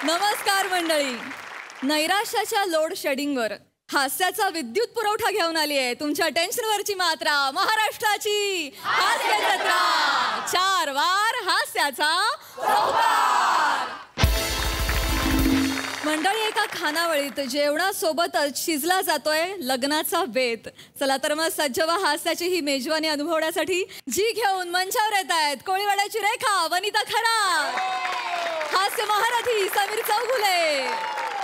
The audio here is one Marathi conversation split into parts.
नमस्कार मंडळी. नैराश्याच्या लोड शेडिंगवर हास्याचा विद्युत पुरवठा घेऊन आली आहे तुमच्या टेन्शनवरची मात्रा, महाराष्ट्राची हास्य जत्रा. 4 वार हास्याचा चौकार. मंडळी, एका खानावळीत जेवणासोबतच शिजला जातोय लग्नाचा बेत. चला तर मग सज्ज व्हा हास्याची ही मेजवानी अनुभवण्यासाठी. जी घेऊन मंचावर येत आहेत कोळीवाड्याची रेखा, वनिता खरा, हास्य महारथी समीर चौगुले,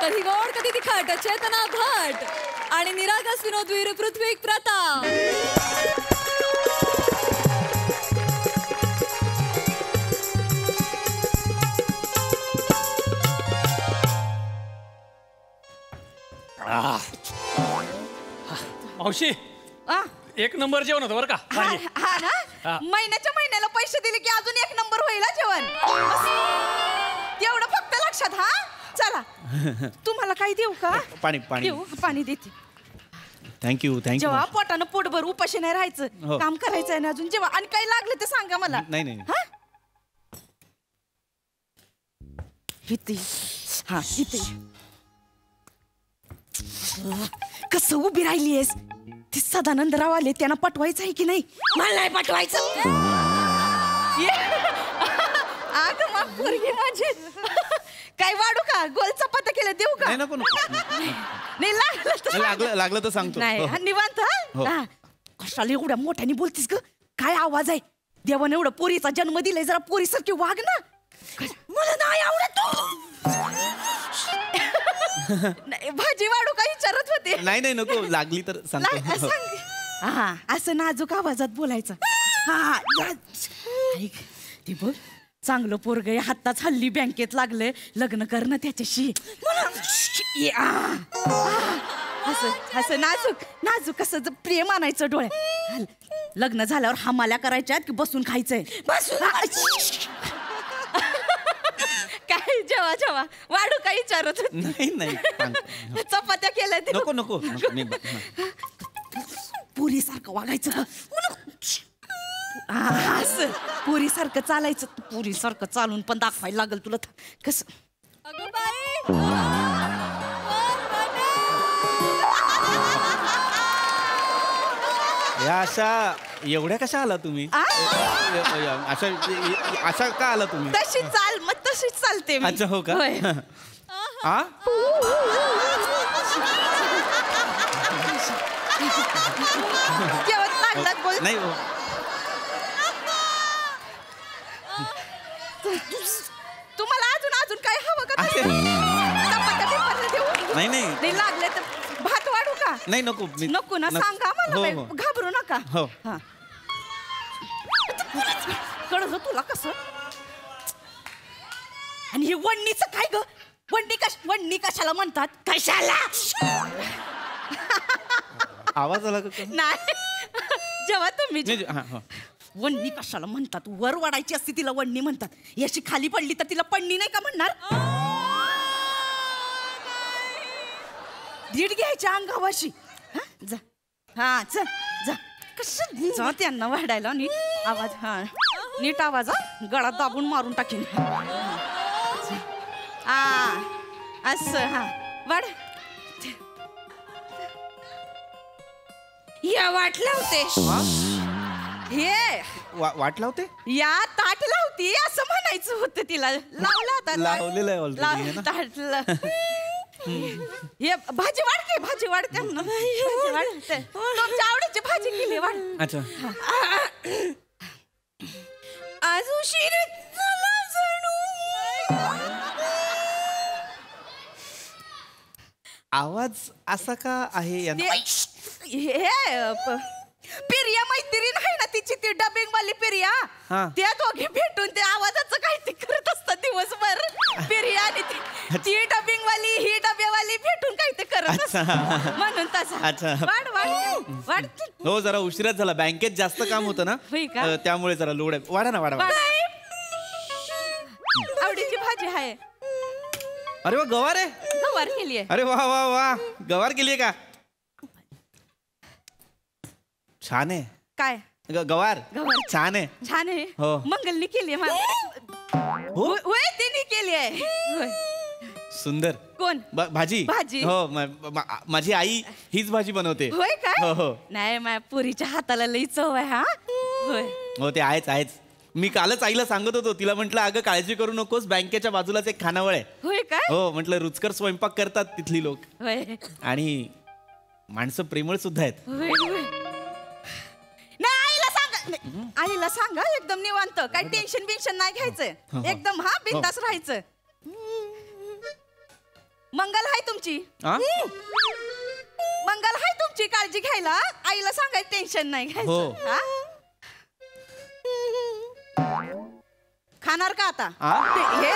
कधी गोड कधी तिखट चेतना भट आणि निरागस विनोदवीर पृथ्वी प्रताप. मावशी एक नंबर जेवण होतं बरं का. हा ना, महिन्याच्या महिन्याला पैसे दिले की अजून 1 नंबर होईल जेवण. एवढं फक्त लक्षात. हा चला, तुम्हाला काही देऊ का? पाणी पाणी देऊ, पाणी देते. Thank you thank you. जेव्हा पोटानं पोटभर उपाशी नाही राहायचं, काम करायचंय ना अजून. जेव्हा आणि काही लागलं ते सांगा मला. नाही नाही हा इथे, हा इथे. कसं उभी राहिलीयस? ते सदानंदराव आले, त्यांना पटवायचं आहे की नाही? मला नाही पटवायचं. आग मग पोरगी माझी. काय वाढू का? गोल चपात्या केलं देऊ का? नाही नको नाही लागलं लागलं तर सांगतो. नाही निवांत. हा कशाला एवढ्या मोठ्याने बोलतीस ग? काय आवाज आहे? देवाने एवढं पोरीचा जन्म दिलाय, जरा पोरीसारखी वाग ना. मला नाही आवडत तू. भाजी वाढू का विचारत होते. नाही नाही नको, लागली तर सांगतो. हा असं नाजूक आवाजात बोलायचं. हा ऐक, ते बघ चांगलं पोरग आहे, हाताच हल्ली बँकेत लागले, लग्न कर ना त्याच्याशी. असं असं नाजूक नाजूक कसं प्रेम आणायचं डोळ्या. लग्न झाल्यावर हमाल्या करायच्यात की बसून खायचंय? काय जेवा जेवा वाढू काय विचारत? नाही नाही चपात्या केल्या नको नको पुरी सारखं वागायचं. असं पुरी सारखं चालायचं. पुरी सारखं चालून पण दाखवायला लागल तुला. कसं या अशा एवढ्या कशा आला तुम्ही? अशा अशा का आला तुम्ही? तशी चाल, मग तशीच चालते मी. अच्छा हो का? नाही तुम्हाला अजून अजून काय हवं का? नाही नाही लागले तर भात वाढू का? नाही नको नको ना, सांगा मला. घाबरू नका. हो कळलं तुला कसं? आणि हे वडणीचं काय ग? वडणी कशाला म्हणतात? कशाला आवाज आला का? नाही, जेव्हा तुम्ही वडणी कशाला म्हणतात? वर वाढायची असते तिला वडणी म्हणतात. याची खाली पडली तर तिला पडणी नाही का म्हणणार? दीड घ्यायच्या अंगावाशी. जा हा चल जा. कसं जा त्यांना वाढायला नीट आवाज. हा नीट आवाज. गळा दाबून मारून टाकीन. असं हा वाढ. या वाट लावते. हे वाट लावते? या ताट लावती असं म्हणायचं होतं तिला. लावला आता. लावलेलं आहे ऑलरेडी. ताट हे भाजी वाढते. भाजी वाढते. तुमच्या आवडीची भाजी केली वाढ. अच्छा आज उशीर झाला जणू. आवाज असा का आहे? हे पिरिया मैत्रीण आहे ना तिची, ती डबिंग वाली पिरिया. त्या दोघी भेटून ते आवाजाचं काहीतरी करत असतात दिवसभर. पिरिया आणि ती डबिंग वाली, ही डब्यावाली भेटून काहीतरी करत असतात म्हणून तसं. अच्छा वाढ वाढ वाढ. हो जरा उशिराच झाला, बँकेत जास्त काम होतं ना त्यामुळे जरा लोड आहे. वाढा ना वाढा. आवडीची भाजी आहे. अरे वा, गवार आहे. गवार केली आहे. अरे वा वा वा, गवार केली आहे का? छान आहे. काय गवार गवार. छान आहे. छान आहे. हो. मंगलनी केली हो? होय तिने केली आहे. होय. सुंदर. कोण? भाजी. भाजी. हो माझी आई हीच भाजी बनवते. होय काय? हो हो. नाही माझ्या पुरीच्या हाताला लई चव आहे. हा होय. हो ते आहेच. मी कालच आईला सांगत होतो, तिला म्हटलं अगं काळजी करू नकोस, बँकेच्या बाजूलाच एक खानावळ आहे. होय काय? हो म्हटलं रुचकर स्वयंपाक करतात तिथली लोक. होय. आणि माणसं प्रेमळ सुद्धा आहेत. होय होय. नाही आईला सांगा एकदम निवांत, काही टेन्शन बिन्शन नाही घ्यायचं, एकदम हा बिंदास राहायचं. मंगल हाय तुमची. मंगल हाय तुमची काळजी घ्यायला. आईला सांगायचं टेन्शन नाही घ्यायचं. हा? खाणार का आता? हे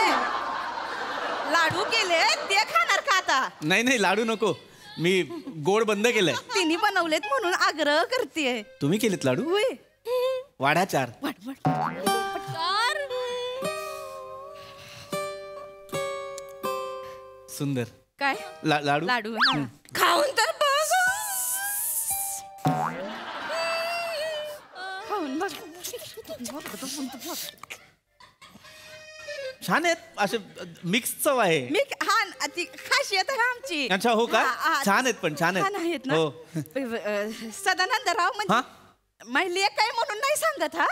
लाडू केले ते खाणार का आता? नाही लाडू नको, मी गोड बंद केलंय. तिने बनवलेत म्हणून आग्रह करते. तुम्ही केलेत लाडू? होय. वाढा 4. सुंदर. काय? लाडू. लाडू. खाऊन तर बघ. खाऊन बघ. छान आहेत, असे मिक्स चव आहे. मी हा ती खासियत आहे आमची. अच्छा हो का? हा, छान आहेत पण छान छान आहेत ना. हो. सदानंदराव म्हणजे महिली काय म्हणून नाही सांगत हा,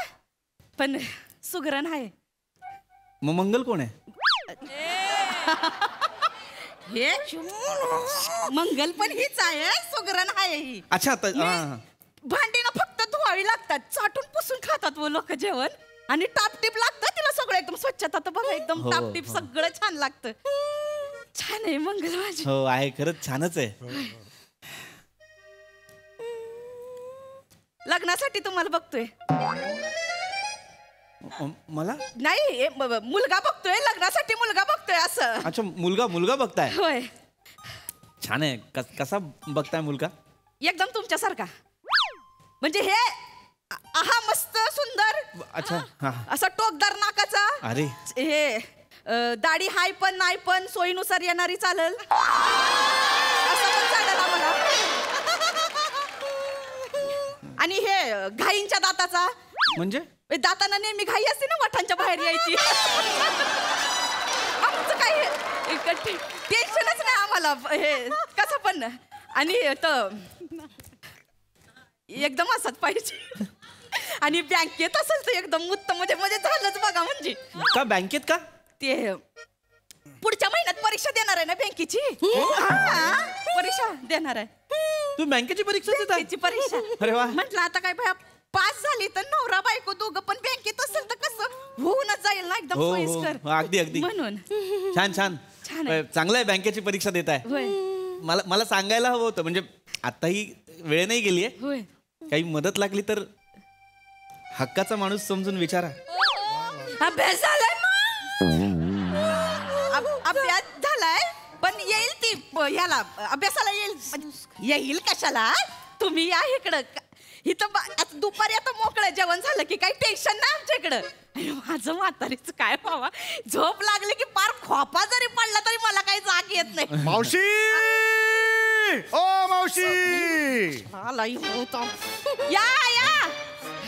पण सुगरण आहे. मग मंगल कोण आहे? हे मंगल पण हीच आहे, सुगरण आहे ही. अच्छा भांडी ना फक्त धुवावी लागतात, चाटून पुसून खातात वो लोक जेवण. आणि टापटीप लागतं तिला सगळं एकदम स्वच्छता तर बघा एकदम टापटीप सगळं छान लागतं. छान आहे मंगल माझी. हो आहे, खरंच छानच आहे. लग्नासाठी तुम्हाला बघतोय. मला नाही मुलगा बघतोय, लग्नासाठी मुलगा बघतोय असं. अच्छा मुलगा बघताय. होय. छान आहे. कसा बघताय मुलगा? एकदम तुमच्यासारखा. म्हणजे हे आहा मस्त सुंदर. अच्छा हा. असा टोकदार नाकाचा. अरे हे दाढी हाय पण नाही पण सोयीनुसार येणारी चालल असं पण चालेल आम्हाला. आणि हे घाईंच्या दाताचा. म्हणजे दातांना नेहमी घाई असते ना वठांच्या बाहेर यायची. आमचं काही टेन्शनच नाही आम्हाला हे कसं पण. आणि एकदम असत पाहिजे. आणि बँकेत असेल तर एकदम उत्तम म्हणजे झालंच बघा. म्हणजे का बँकेत का? ते पुढच्या महिन्यात परीक्षा देणार आहे ना बँकेची. परीक्षा देणार आहे. तू बँकेची परीक्षा देता? परीक्षा. अरे वा. म्हटलं आता काय भया पास झाली तर नवरा बायको दोघं पण बँकेत असेल तर कसं होऊनच जाईल ना एकदम सोयीस्कर. अगदी म्हणून छान आहे. चांगलं आहे बँकेची परीक्षा देताय. मला सांगायला हवं होतं, म्हणजे आताही वेळ नाही गेलीये. होय. काही मदत लागली तर हक्काचा माणूस समजून विचारा. अभ्यास झालाय अभ्यास झालाय पण येईल ती ह्याला अभ्यासाला येईल कशाला. तुम्ही या इकडं. इथं दुपारी आता मोकळं जेवण झालं की काही टेन्शन नाही आमच्या इकडं. माझं म्हातारीच काय व्हावा, झोप लागली की पार खोपा जरी पडला तरी मला काही जाग येत नाही. मावशी ओ मावशी. या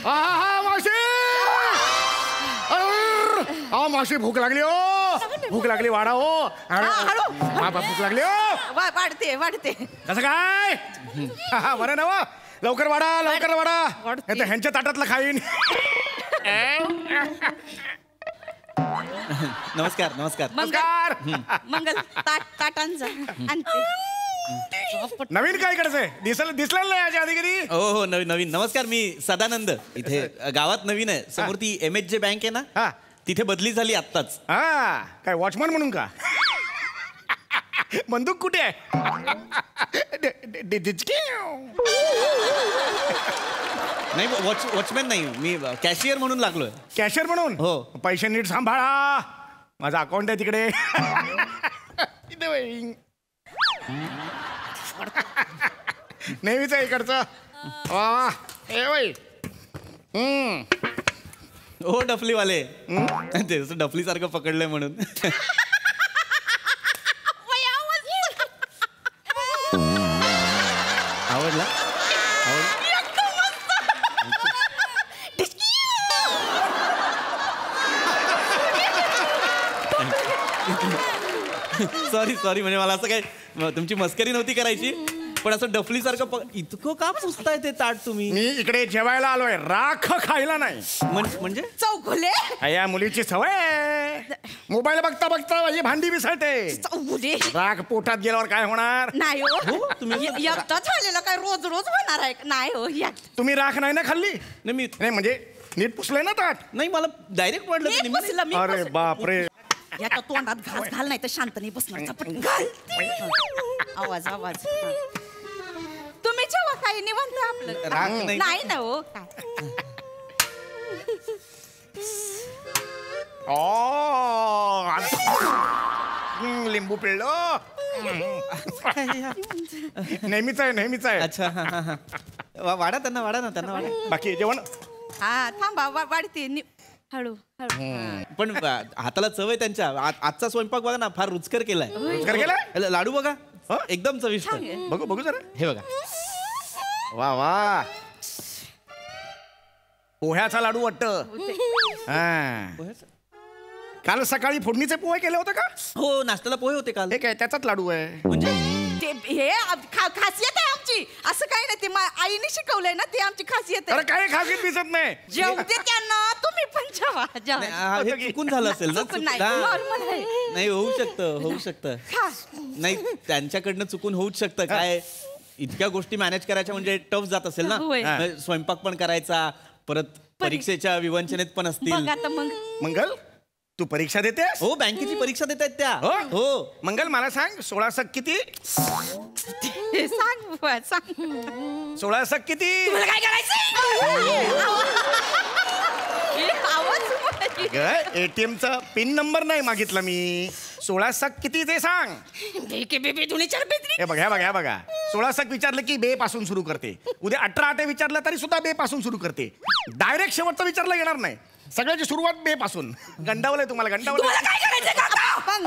हा मावशी. मावशी भूक लागली हो. भूक लागली वाढा हो. भूक लागली हो. वाढते. कसं काय? बरं ना व. लवकर वाढा नाही तर ह्यांच्या ताटातलं खाईन. नमस्कार. मंगल ताटांचा आणते. नवीन काय करायचंय? दिसलं नाही याच्या आधी कधी? हो नवीन. नमस्कार, मी सदानंद. इथे गावात नवीन आहे. समोर ती MHJ बँक आहे ना, तिथे बदली झाली आत्ताच. काय वॉचमन म्हणून का? बंदूक कुठे आहे? नाही वॉचमॅन नाही, मी कॅशियर म्हणून लागलोय. कॅशियर म्हणून? हो. पैसे नीट सांभाळा, माझा अकाउंट आहे तिकडे. नेहमीच आहे इकडचं. हो डफलीवाले. ते डफली सारखं पकडलंय म्हणून. आवडला? सॉरी म्हणजे मला असं काय तुमची मस्करी नव्हती करायची, पण असं डफलीसारखं इतकं का पुसताय ते ताट तुम्ही? मी इकडे जेवायला आलोय, राख खायला नाही. म्हणजे चौगुले या मुलीची सवय आहे. मोबाईल बघता बघता माझी भांडी विसरते. चौगुले राख पोटात गेल्यावर काय होणार? नाही हो तुम्ही एकदा झालेलं काय रोज रोज होणार आहे नाही हो तुम्ही राख नाही ना खाल्ली? नाही नाही म्हणजे नीट पुसलंय ना ताट? नाही मला डायरेक्ट वाटलं मी ते निम्मे- बसलं, मी अरे बसलं. बापरे. याच्या तोंडात घास घाल नाही तर शांत नाही बसणार चपट घाल आवाज आवाज हा. तुम्ही जेव्हा काही निवंत आपलं राग नाही. नाही ना हो काय लिंबू पिळलं. नेहमीच आहे. अच्छा हा. वाढा त्यांना वाढा. बाकी जेवण हा थांबा वाढते हळू हळू पण हाताला चव आहे त्यांच्या. आजचा स्वयंपाक बघा ना, फार रुचकर केलाय. रुचकर केलाय? लाडू बघा एकदम चविष्ट. छान आहे. बघू जरा. हे बघा. वा पोह्याचा लाडू वाटतं. काल सकाळी फोडणीचे पोहे केले होते का? हो, नाश्त्याला पोहे होते काल. हे काय त्याचाच लाडू आहे? म्हणजे ते हे खासियत आहे आमची. असं काही नाही ते आईने शिकवलंय ना, ते आमची खासियत अरे आहे. काय खाकीत दिसत नाही. जेवू दे त्यांना, तुम्ही पण जेवा नाही, हे चुकून झालं असेल ना. चुकून नाही, हा. normal आहे. नाही होऊ शकतं खा. नाही त्यांच्याकडनं चुकून होऊच शकतं. काय इतक्या गोष्टी मॅनेज करायच्या म्हणजे टफ जात असेल ना. होय. म्हणजे स्वयंपाक पण करायचा, परत परीक्षेच्या विवंचनेत पण बघ असतील. आता मग मंगल तू परीक्षा देतेस? हो, बँकेची परीक्षा देत आहेत त्या. हो? हो. मंगल मला सांग 16 सक किती? हे सांग बुवा, सांग 16 सक किती? मला काय करायचं अगं, ATM चा पिन नंबर नाही मागितला मी. 16 सक किती ते सांग. हे बघा 16 सक विचारलं की बे पासून सुरू करते. उद्या 18 आटे विचारलं तरी सुद्धा बे पासून सुरू करते. डायरेक्ट शेवटचं विचारलं येणार नाही. सगळ्याची सुरुवात बे पासून. गंडावलंय तुम्हाला गंडावलंय. काय करायचं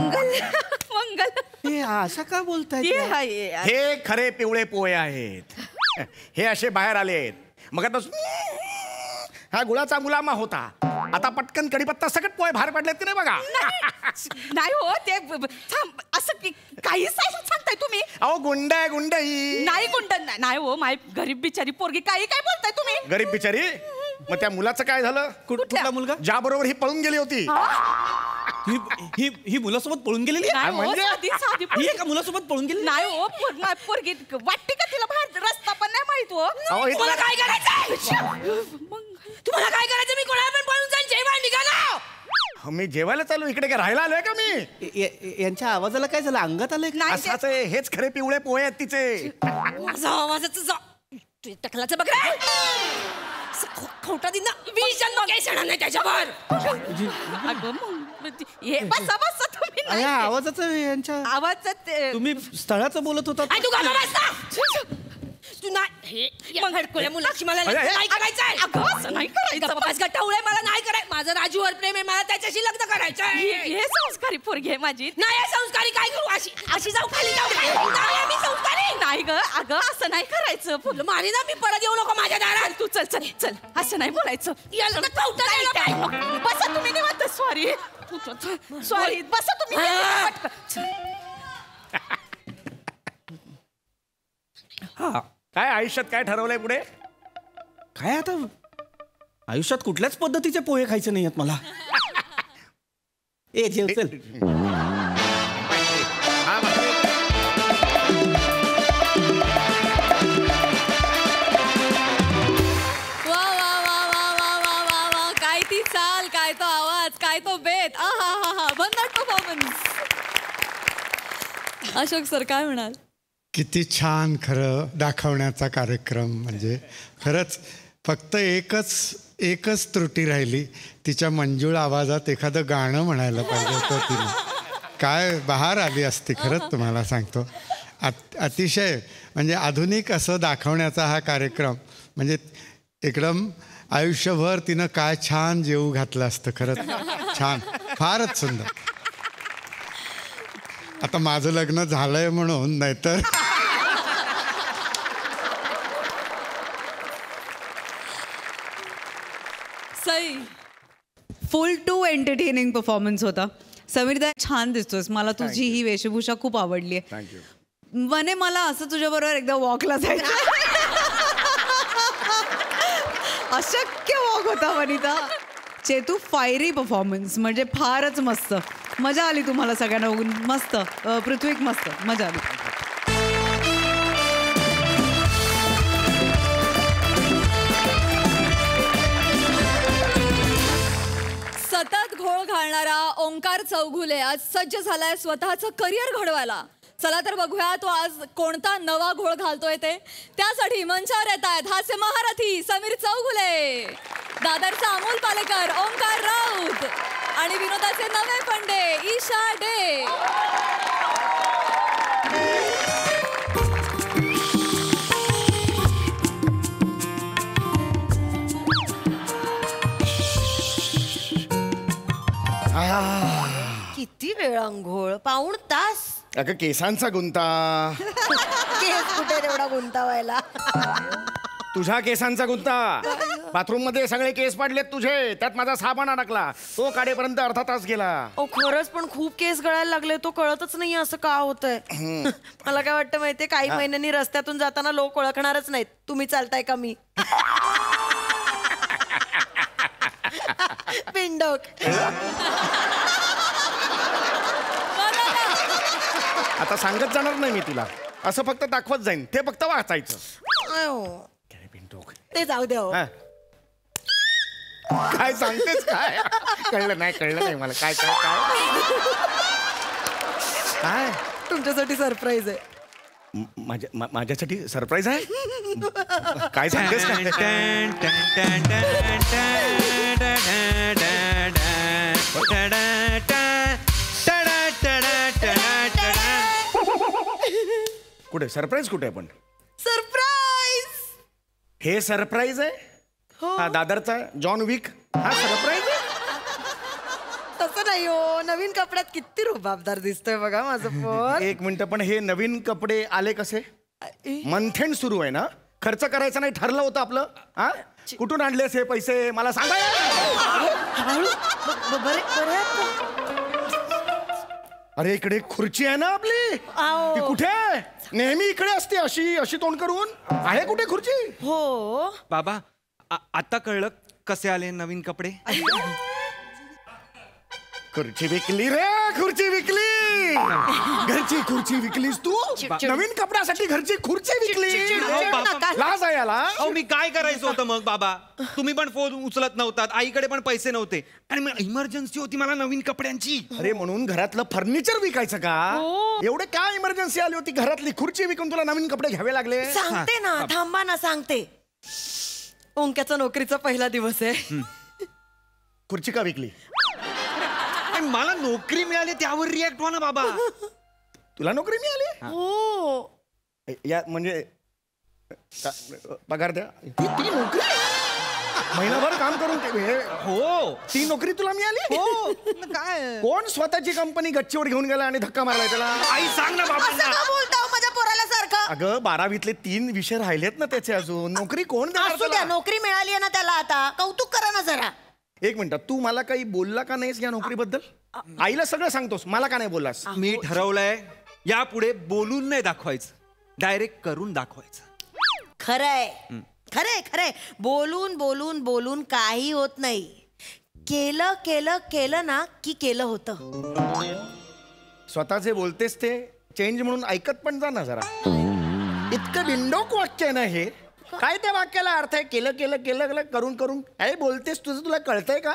मंगल हे अशा का बोलताय? हे आहे. हे खरे पिवळे पोहे आहेत. हे असे बाहेर आलेत. मग आता हा गुळाचा मुलामा होता. आता पटकन कडीपत्ता सगळं पोहे बाहेर पडलेत की नाही बघा. नाही हो ते थांब, असं काही सांगताय तुम्ही. अहो गुंड आहे गुंड ही. नाही गुंड नाही हो, माय गरीब बिचारी पोरगी काही काय बोलताय तुम्ही. गरीब बिचारी. मग त्या मुलाचं काय झालं? कुठला मुलगा? ज्या बरोबर ही पळून गेली होती. ही मुलासोबत पळून गेलेली आहे? नाही हो, म्हणजे? साधी ही एका मुलासोबत पळून गेली? नाही हो पोरगी वाटते का तिला बाहेर रस्ता पण नाही माहित हो. अहो, हे तुम्हाला काय करायचं? तुम्हाला काय करायचं? मी कोणाला पण पळून जाईन. जेवण निघाला. मी जेवायला चालू इकडे काय राहायला आलोय का मी? यांच्या आवाजाला काय झालं? अंगात आलंय? नाही असाच आहे. हेच खरे पिवळे पोहे आहेत तिचे. माझा आवाजाचं टकलाचं बघ रे. खोटा दिन विष काही सणा नाही त्याच्यावर. अगं मग हे बसा तुम्ही नाही. या आवाजाचं यांच्या आवाजात तुम्ही स्थळाचं बोलत होता. तू गाणं बसता. तू नाही मग हडकोल्या मुलाची मला नाही करायचंय. अगं असं नाही करायचं. बस गट्टावळे मला नाही करायचं. माझं राजूवर प्रेम आहे. मला त्याच्याशी लग्न करायचंय. हे संस्कारी पोरगी आहे माझी. नाही संस्कारी काय करू? अशी जाऊ खाली जाऊ. नाही मी संस्कारी नाही ग. अगं असं नाही करायचं. फुलं मारी ना मी परत येऊ नको माझ्या दारात. तू चल असं नाही बोलायचं. बसा तुम्ही निवांत. सॉरी बसा तुम्ही. काय आयुष्यात काय ठरवलंय पुढे? काय आता आयुष्यात कुठल्याच पद्धतीचे पोहे खायचे नाही आहेत मला. ए जेव चल. वा वा वा वा वा वा वा वा, काय ती चाल, काय तो आवाज, काय तो बेत. आहा भन्नाट परफॉर्मन्स. अशोक सर काय म्हणाल? किती छान खरं दाखवण्याचा कार्यक्रम. म्हणजे खरंच फक्त एकच त्रुटी राहिली. तिच्या मंजूळ आवाजात एखादं गाणं म्हणायला पाहिजे होतं तिने. काय बहार आली असती खरंच तुम्हाला सांगतो. अतिशय म्हणजे आधुनिक असं दाखवण्याचा हा कार्यक्रम. म्हणजे एकदम आयुष्यभर तिनं काय छान जेवू घातलं असतं खरंच. छान, फारच सुंदर. आता माझं लग्न झालंय म्हणून, नाहीतर Sai full to entertaining performance होता. समीरदा छान दिसतोस. मला तुझी ही वेशभूषा खूप आवडली आहे. थँक्यू. वने मला असं तुझ्या बरोबर एकदा वॉकला जायचं. अशक्य वॉक होता वनिता. चेतू फायरी परफॉर्मन्स म्हणजे फारच मस्त. मजा आली तुम्हाला सगळ्यांना बघून. मस्त. पृथ्वी मस्त मजा आली. सतत घोळ घालणारा ओंकार चौघुले आज सज्ज झालाय स्वतःचं करिअर घडवायला. चला तर बघूया तो आज कोणता नवा घोळ घालतोय ते. त्यासाठी मंचावर येत आहेत हास्य महारथी समीर चौघुले, दादरचा अमोल पालेकर, ओंकार राऊत आणि विनोदाचे नवे पंडे ईशा डे. किती वेळ अंघोळ? पाऊण तास. अगं केसांचा गुंता. केस कुठे तेवढा गुंतावायला? तुझ्या केसांचा गुंता. बाथरूम मध्ये सगळे केस पडलेत तुझे, त्यात माझा साबण अडकला, तो काढेपर्यंत अर्धा तास गेला. ओ खरंच पण खूप केस गळायला लागले. तो कळतच नाही असं का होतंय. मला काय वाटतं माहितीये, काही महिन्यांनी रस्त्यातून जाताना लोक ओळखणारच नाहीत तुम्ही चालताय का मी. पिंडोक. आता सांगत जाणार नाही मी तुला, असं फक्त दाखवत जाईन, ते फक्त वाचायचं. ते जाऊ द्या हो. हा. काय सांगतेस काय? कळलं नाही मला काय काय काय काय तुमच्यासाठी सरप्राईज आहे. माझ्यासाठी सरप्राईज आहे. काय सांगतेस कुठे सरप्राईज कुठे आहे? पण सरप्राईज. हे सरप्राईज आहे? हा दादरचा जॉन विक हा सरप्राईज आहे? तसं नाही हो. नवीन कपड्यात किती रुबाबदार दिसतोय बघा माझं पोर. एक मिनिट, पण हे नवीन कपडे आले कसे? मंथन सुरू आहे ना, खर्च करायचा नाही ठरलं होतं आपलं. हा कुठून आणलेस हे पैसे मला सांगा. अरे इकडे खुर्ची आहे ना आपली, ती कुठे आहे? नेहमी इकडे असते अशी अशी तोंड करून. आहे कुठे खुर्ची? हो बाबा आता कळलं कसे आले नवीन कपडे. खुर्ची विकली रे, खुर्ची विकली. घरची खुर्ची विकलीस तू, नवीन कपड्यासाठी घरची खुर्ची विकली. लाज आहे याला. अहो मी काय करायचं होतं मग बाबा? तुम्ही पण फोन उचलत नव्हतात, आईकडे पण पैसे नव्हते आणि मग इमर्जन्सी होती मला नवीन कपड्यांची. अरे म्हणून घरातलं फर्निचर विकायचं का? एवढे काय इमर्जन्सी आली होती? घरातली खुर्ची विकून तुला नवीन कपडे घ्यावे लागले? सांगते ना, थांबा ना सांगते. ओंक्याचा नोकरीचा पहिला दिवस आहे. खुर्ची का विकली? मला नोकरी मिळाली त्यावर रिॲक्ट व्हा ना बाबा. तुला नोकरी मिळाली? हो या म्हणजे पगार द्या. ती नोकरी महिनाभर काम करून हो ती नोकरी तुला मिळाली? हो काय कोण स्वतःची कंपनी गच्चीवर घेऊन गेला आणि धक्का मारलाय त्याला? आई सांग ना बाबा. असं का बोलता हो माझ्या पोराला सारखं? अगं 12वीतले 3 विषय राहिलेत ना त्याचे अजून. नोकरी कोण देणार असू द्या, त्याला? नोकरी मिळाली आहे ना त्याला. आता कौतुक करा ना जरा. एक मिनिट, तू मला काही बोलला का नाहीस या नोकरीबद्दल? आईला सगळं सांगतोस, मला का नाही बोललास? मी ठरवलंय यापुढे बोलून नाही दाखवायचं, डायरेक्ट करून दाखवायचं. खरंय खरंय खरंय. बोलून बोलून बोलून काही होत नाही. केलं केलं केलं ना की केलं होतं. स्वतः जे बोलतेस ते चेंज म्हणून ऐकत पण जा ना जरा. इतकं बिंडोक वाक्य आहे ना हे. काय त्या वाक्याला अर्थ आहे? केलं केलं केलं केलं करून करून काय बोलतेस? तुझं तुला कळतंय का?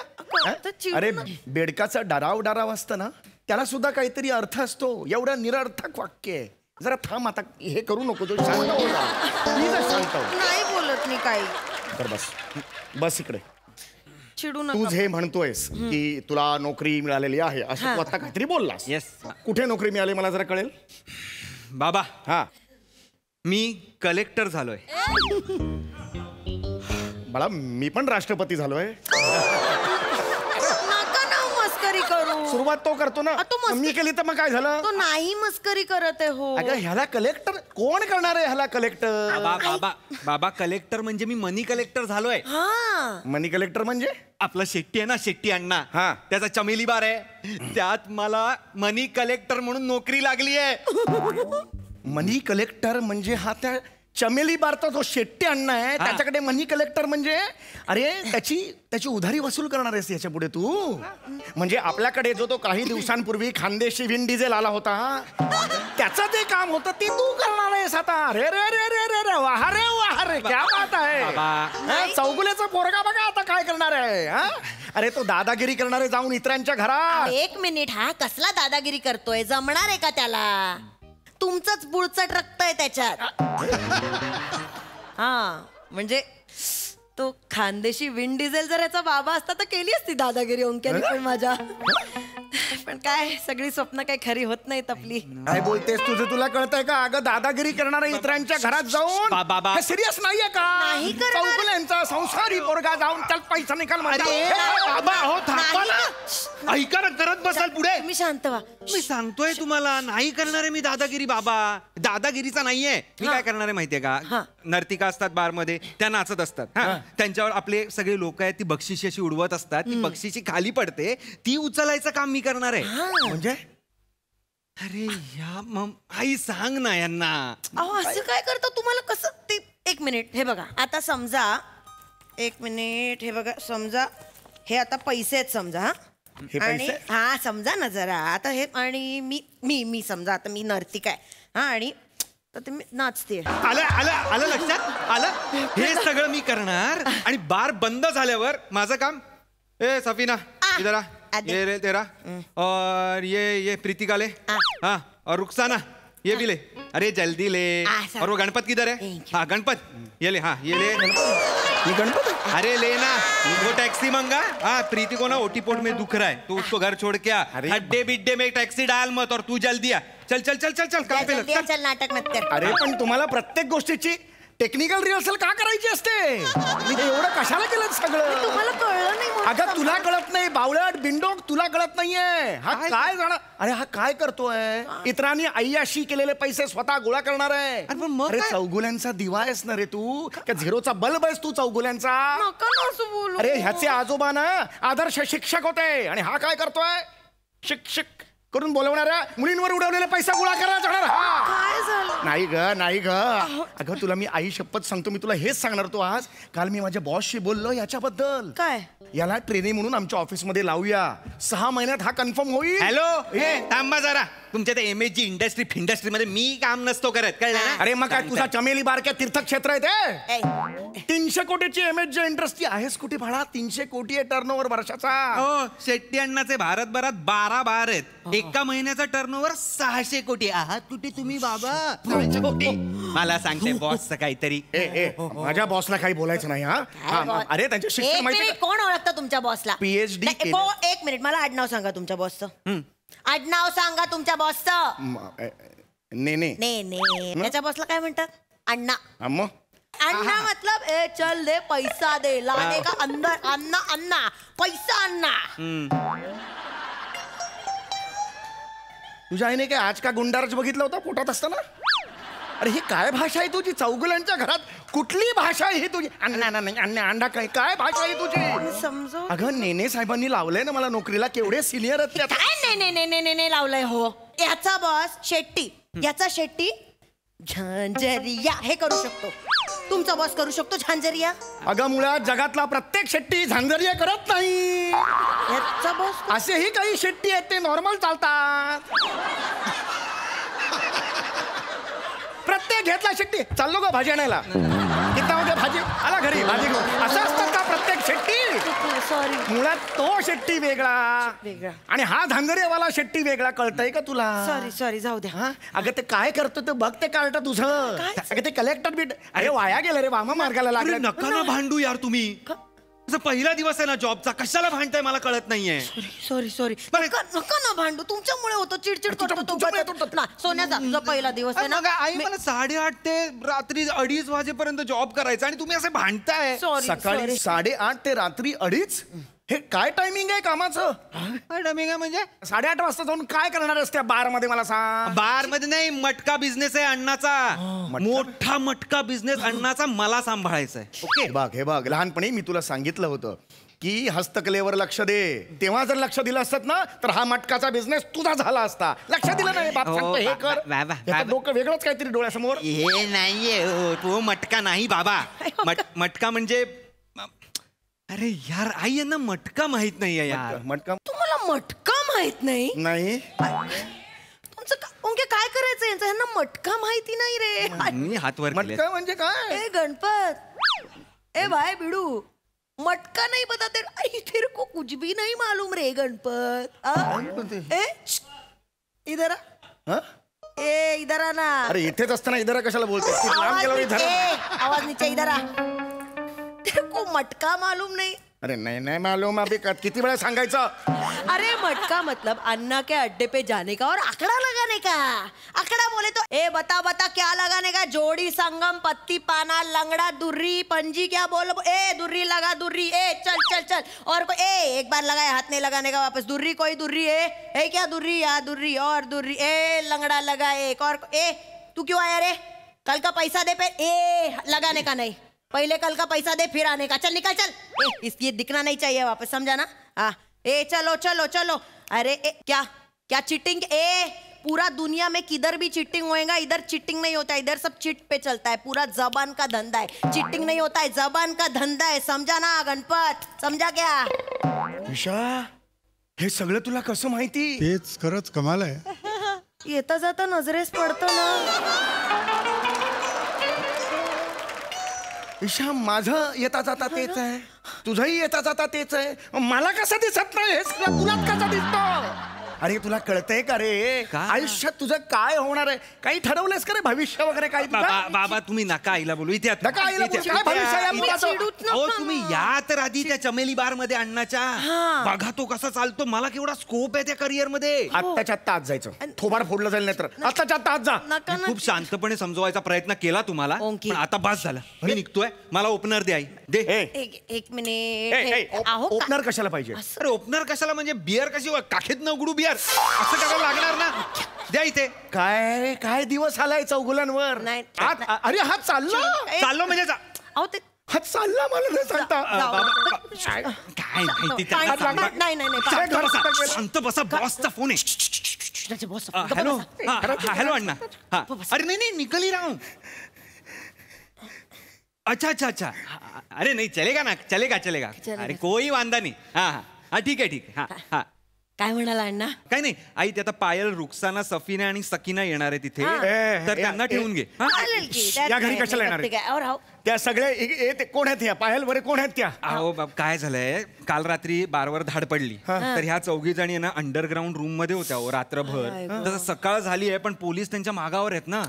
अरे बेडकाचा डराव असतं ना, त्याला सुद्धा काहीतरी अर्थ असतो. एवढं निरर्थक वाक्य आहे. जरा थांब, आता हे करू नको. तू शांत हो जा. प्लीज शांत हो. नाही बोलत मी काही. तर बस इकडे. चिडू तू नका. जे म्हणतोयस की तुला नोकरी मिळालेली आहे असं तू आता काहीतरी बोललास. येस कुठे नोकरी मिळाली मला जरा कळेल? बाबा हा मी कलेक्टर झालोय. बाळा मी पण राष्ट्रपती झालोय. नका ना मस्करी करू. सुरुवात तो करतो ना. तो मस्करी- मी केली तर मग काय झालं? तो नाही मस्करी करत आहे. हो अगं ह्याला कलेक्टर कोण करणार आहे ह्याला कलेक्टर? बाबा बाबा कलेक्टर म्हणजे मी मनी कलेक्टर झालोय. हा मनी कलेक्टर म्हणजे आपला शेट्टी आहे ना, शेट्टी अण्णा, हा. त्याचा चमेली बार आहे, त्यात मला मनी कलेक्टर म्हणून नोकरी लागली आहे. मनी कलेक्टर म्हणजे हा त्या चमेली बारचा जो शेट्टी अण्णा आहे त्याच्याकडे मनी कलेक्टर म्हणजे अरे त्याची उधारी वसूल करणार आहेस याच्या पुढे तू. म्हणजे आपल्याकडे जो तो काही दिवसांपूर्वी खानदेशी विंड डिझेल आला होता त्याचं जे काम होतं ते तू करणार आहेस आता. रे रे रे रे रे रे वाह रे वाह रे क्या बात आहे. चौगुलेचा पोरगा बघा आता काय करणार आहे. अरे तो दादागिरी करणार आहे जाऊन इतरांच्या घरात. एक मिनिट, हा कसला दादागिरी करतोय? जमणार आहे का त्याला? तुमचंच बुळचट रक्त आहे त्याच्यात. हा म्हणजे तो खानदेशी विंड डिझेल जर याचा बाबा असता तर केली असती दादागिरी ओंक्याने पण माझ्या. पण काय सगळी स्वप्न काही खरी होत नाहीत आपली. काय बोलतेस? तुझं तुला कळतंय का? अगं दादागिरी करणाऱ्या इतरांच्या घरात जाऊन बाबा सिरियस नाहीये का? नाही करणार. चौगुल्यांचा संसारी पोरगा जाऊन त्यात पैसा निकाल बाबा हो थांबा ना. ऐका ना, करत बसाल पुढे. तुम्ही शांत व्हा. मी सांगतोय तुम्हाला, नाही करणार आहे मी दादागिरी. बाबा दादागिरीचा नाहीये. मी काय करणार आहे माहितीये का? नर्तिका असतात बार मध्ये, त्या नाचत असतात. त्यांच्यावर आपले सगळे लोक आहेत, ती बक्षिशी अशी उडवत असतात. ती बक्षिशी खाली पडते, ती उचलायचं काम मी करणार आहे. म्हणजे अरे या मग आई सांग ना यांना. अहो असं काय करतो? तुम्हाला कसं ते? एक मिनिट, हे बघा आता समजा, एक मिनिट, हे बघा समजा हे आता पैसे आहेत समजा. हे आणि पैसे? हा समजा ना जरा आता हे, आणि मी समजा आता मी नर्तिका आहे आणि तर ते मी नाचते. आलं आलं आलं लक्षात आलं. हे सगळं मी करणार आणि बार बंद झाल्यावर माझं काम. ए सफीना इधर आ. ये रे तेरा और ये प्रीतिका ले. हाँ और रुखसाना ये भी ले. अरे जल्दी ले. और वो गणपत किधर है? हाँ गणपत ये ले. हाँ ये ले. गणपत? अरे लेना वो टैक्सी मंगा. हाँ प्रीति को ना ओटीपोट में दुख रहा है तो उसको घर छोड़ के आ. अड्डे बिड्डे में टैक्सी डाल मत और तू जल्दी आ. चल चल चल चल चल काम पे लग. चल नाटक मत कर. अरे पण तुम्हाला प्रत्येक गोष्टीची टेक्निकल रिहर्सल का करायची असते? एवढं कशाला केलं सगळं? तुम्हाला कळलं नाही म्हणून. अगं तुला कळत नाही बावळट बिंडोक, तुला कळत नाहीये. हा काय जाणार? अरे हा काय करतोय? इतरांनी अय्याशी केलेले पैसे स्वतः गोळा करणार आहे. अरे चौगुल्यांचा दिवा आहेस ना रे तू, का झिरोचा बल्ब आहेस तू चौगुल्यांचा? अरे ह्याचे आजोबा ना आदर्श शिक्षक होते आणि हा काय करतोय? शिक्षक करून बोलवणाऱ्या मुलींवर उडवलेले पैसा गोळा करायला जाणार. काय झालं? नाही ग अगं तुला मी आई शपथ सांगतो, मी तुला हेच सांगणार होतो आज. काल मी माझ्या बॉसशी बोललो याच्याबद्दल. काय? याला ट्रेनिंग म्हणून आमच्या ऑफिसमध्ये लावूया. 6 महिन्यात हा कन्फर्म होईल. हॅलो हे थांबा जरा. तुमच्या त्या MSG इंडस्ट्रीमध्ये मी काम नसतो करत, कळलं ना? अरे मग काय तुझा चमेली बारक्या तीर्थक्षेत्र आहे ते? 300 कोटीची MSG इंडस्ट्री आहेस कुठे भाडा? 300 कोटी आहे टर्नओव्हर वर्षाचा. हो शेट्टी अण्णाचे भारतभरात 12 बार आहेत. एका महिन्याचा टर्नओव्हर 600 कोटी. आहात कुठे तुम्ही बाबा? मला सांगते बॉसचं काहीतरी. माझ्या बॉसला काही बोलायचं नाही. हा अरे त्यांचे शिक्षण माहिती का? कोण ओळखतं तुमच्या बॉसला? PhD एक मिनिट, मला आडनाव सांगा तुमच्या बॉसचं. आडनाव सांगा तुमच्या बॉसचं. ने त्याच्या बॉसला काय म्हणतात? अण्णा. अण्णा मतलब ए चल दे पैसा दे, लाने का अंदर अन्ना अन्ना पैसा अन्ना. तुझ्या आईने काय आज का गुंडारच बघितलं होतं पोटात असताना? अरे ही काय भाषा आहे तुझी? चौगुल्यांच्या घरात कुठली भाषा आहे ही तुझी? अंडा काय काय भाषा आहे तुझी? समजो. अगं नेने साहेबांनी लावलंय ना मला नोकरीला. केवढे सिनियर आहेत ते. काय ने लावलंय? हो याचा बॉस शेट्टी, याचा शेट्टी झांझरिया हे करू शकतो. तुमचा बॉस करू शकतो झांझरिया. अगं मुळात जगातला प्रत्येक शेट्टी झांझरिया करत नाही. याचा बॉस असेही काही शेट्टी आहेत ते नॉर्मल चालतात. प्रत्येक घेतला शेट्टी चाललो ग भाजी आणायला. किती भाजी आला घरी भाजी घेऊन. असं असतं का प्रत्येक शेट्टी? सॉरी. मुळात तो शेट्टी वेगळा आणि हा धांगरेवाला शेट्टी वेगळा. कळतंय का तुला? सॉरी जाऊ द्या. अगं ते काय करतो ते बघ. ते कार्ट तुझं अगं ते कलेक्टर बीट. अरे वाया गेलं रे वामा मार्गाला लागलं. नका ना भांडू यार तुम्ही. पहिला दिवस आहे ना जॉबचा, कशाला भांडताय मला कळत नाहीये. सॉरी नका ना भांडू. तुमच्यामुळे होतो चिडचिड करतो ना. सोन्याचा तुझा पहिला दिवस आहे ना. आई मला 8:30 ते रात्री 2:30 वाजेपर्यंत जॉब करायचा आणि तुम्ही असे भांडताय. सकाळी 8:30 ते रात्री 2:30. हे काय टायमिंग आहे कामाचं? टायमिंग आहे म्हणजे 8:30 वाजता जाऊन काय करणार असते बार मध्ये मला सांग. बार मध्ये नाही, मटका बिझनेस आहे अण्णाचा. मोठा मटका बिझनेस अण्णाचा मला सांभाळायचा आहे. ओके हे बघ लहानपणी मी तुला सांगितलं होतं की हस्तकलेवर लक्ष दे. तेव्हा जर लक्ष दिलं असत ना तर हा मटकाचा बिझनेस तुझा झाला असता. लक्ष दिलं नाही बाप सांगतो हे कर. याचं डोकं वेगळंच काहीतरी डोळ्यासमोर. हे नाहीये तो मटका नाही बाबा. मटका म्हणजे अरे यार आई यांना मटका माहित नाहीये यार. मटका तुम्हाला मटका माहित नाही? नाही तुमचं काय करायचं यांचं? ह्यांना मटका माहिती नाही रे. मी हात वर केले. मटका म्हणजे काय? ए गणपत, ए भाई बिडू, मटका नहीं पता तेरे? तेरे को कुछ भी नहीं मालूम रे गणपत. ए इधर आ. हा? ए इधर आ ना. अरे इथेच असताना इधर कशाला बोलतो? आवाज नीचे इधर आ. तेरे को मटका मालूम नहीं? अरे नहीं मालूम. अभी किती वेळा सांगायचं? अरे मटका मतलब अन्ना के अड्डे पे जाने का और आंकड़ा लगाने का. आंकड़ा बोले तो ए बता क्या लगाने का? जोड़ी, संगम, पत्ती, पाना, लंगड़ा, दुर्री, पंजी, क्या बोल? ए दुर्री लगा, दुर्री. ए चल और एक बार लगाया हाथ नहीं लगाने का वापस. दुर्री कोई दुर्री है क्या? दुर्री या दुर्री और दुर्री. ए लंगड़ा लगा एक और. ए तू क्यों आया रे? कल का पैसा दे पे. ए लगाने का नहीं, पहले कल का पैसा दे फिर आने का. चल निकल चल. इसकी दिखना नहीं चाहिए वापस, समझा ना? हाँ ए चलो. अरे ए क्या चीटिंग? ए पूरा दुनिया में किधर भी चीटिंग होएगा, इधर चीटिंग नहीं होता है. इधर सब चिट पे चलता है. पूरा जबान का धंधा है. चीटिंग नहीं होता है, जबान का धंधा है. समझा ना गणपत? समझा क्या? ईशा हे सगळं तुला कसं माहिती? तेच खरंच कमाल आहे. येता जाता नजरेस पडतो ना. ईशा माझं येता जाता तेच आहे, तुझंही येता जाता तेच आहे. मला कसं दिसत नाही? हे सगळं तुलाच कसं दिसतं? अरे तुला कळतंय का रे आयुष्यात तुझं काय होणार आहे? काही ठरवलंयस का रे भविष्य वगैरे काही? बाबा तुम्ही नका आईला बोलू. इथे नका आईला बोलू. काय भविष्य आहे मुलाचं? अहो तुम्ही या तर आधी त्या चमेली बार मध्ये अण्णाच्या. बघा तो कसा चालतो. मला केवढा स्कोप आहे त्या करिअर मध्ये. आत्ताच्या आत्ता आज जायचं. थोबाड फोडलं जाईल नाही तर आत्ताच्या आत्ता आज जा. मी खूप शांतपणे समजवायचा प्रयत्न केला तुम्हाला, पण आता बस झाला. मी निघतोय. मला ओपनर दे आई. दे. एक मिनिट. ओपनर कशाला पाहिजे? अरे ओपनर कशाला म्हणजे बियर कशी काखेत न उघडू बियर असं करायला लागणार ना. द्या इथे. काय दिवस आलाय चौगुलांवर. नाही. अरे हात चाललो म्हणजे अहो ते हात चालला मला नाही सांगता. काय माहिती नाही. शांत बसा. बॉसचा फोन आहे. हॅलो अण्णा. अरे नाही निकली राहू. अच्छा. अरे नहीं चलेगा. अरे कोई वांदा नहीं. हाँ ठीक है. हाँ काय म्हणाला अण्णा? काही नाही आई. ते आता पायल, रुक्साना, सफीना आणि सकीना येणार आहे तिथे, तर त्यांना ठेवून घे. या घरी कशाला येणार? त्या सगळ्या कोण आहेत? ह्या पायल बरे कोण आहेत त्या? अहो काय झालंय, काल रात्री बारवर धाड पडली, तर ह्या 4 जणी ना अंडरग्राऊंड रूम मध्ये होत्या रात्रभर. तसं सकाळ झाली आहे पण पोलीस त्यांच्या मागावर आहेत ना.